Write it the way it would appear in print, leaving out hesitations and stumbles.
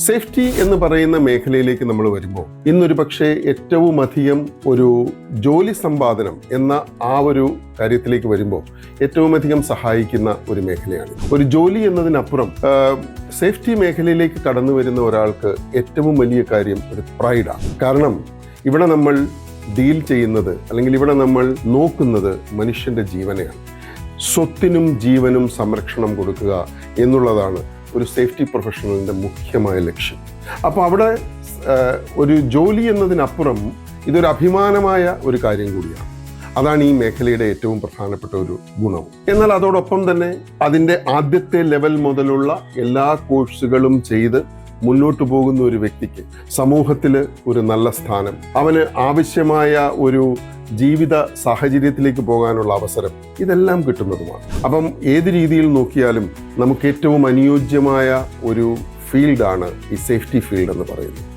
Safety എന്ന് പറയുന്ന മേഖലയിലേക്ക് നമ്മൾ വരുമ്പോൾ ഇന്നൊരു പക്ഷേ ഏറ്റവും അധികം ഒരു ജോലി സമ്പാദനം എന്ന ആ ഒരു കാര്യത്തിലേക്ക് വരുമ്പോൾ ഏറ്റവും അധികം സഹായിക്കുന്ന ഒരു മേഖലയാണ്. ഒരു ജോലി എന്നതിനപ്പുറം സേഫ്റ്റി മേഖലയിലേക്ക് കടന്നു വരുന്ന ഒരാൾക്ക് ഏറ്റവും വലിയ കാര്യം ഒരു പ്രൈഡാണ്. കാരണം ഇവിടെ നമ്മൾ ഡീൽ ചെയ്യുന്നത് അല്ലെങ്കിൽ ഇവിടെ നമ്മൾ നോക്കുന്നത് മനുഷ്യന്റെ ജീവനെയാണ്. സ്വത്തിനും ജീവനും സംരക്ഷണം കൊടുക്കുക എന്നുള്ളതാണ് ഒരു സേഫ്റ്റി പ്രൊഫഷണലിൻ്റെ മുഖ്യമായ ലക്ഷ്യം. അപ്പോൾ അവിടെ ഒരു ജോലി എന്നതിനപ്പുറം ഇതൊരു അഭിമാനമായ ഒരു കാര്യം കൂടിയാണ്. അതാണ് ഈ മേഖലയുടെ ഏറ്റവും പ്രധാനപ്പെട്ട ഒരു ഗുണവും. എന്നാൽ അതോടൊപ്പം തന്നെ അതിൻ്റെ ആദ്യത്തെ ലെവൽ മുതലുള്ള എല്ലാ കോഴ്സുകളും ചെയ്ത് മുന്നോട്ട് പോകുന്ന ഒരു വ്യക്തിക്ക് സമൂഹത്തിൽ ഒരു നല്ല സ്ഥാനം, അവന് ആവശ്യമായ ഒരു ജീവിത സാഹചര്യത്തിലേക്ക് പോകാനുള്ള അവസരം, ഇതെല്ലാം കിട്ടുന്നതുമാണ്. അപ്പം ഏത് രീതിയിൽ നോക്കിയാലും നമുക്ക് ഏറ്റവും അനുയോജ്യമായ ഒരു ഫീൽഡാണ് ഈ സേഫ്റ്റി ഫീൽഡ് എന്ന് പറയുന്നത്.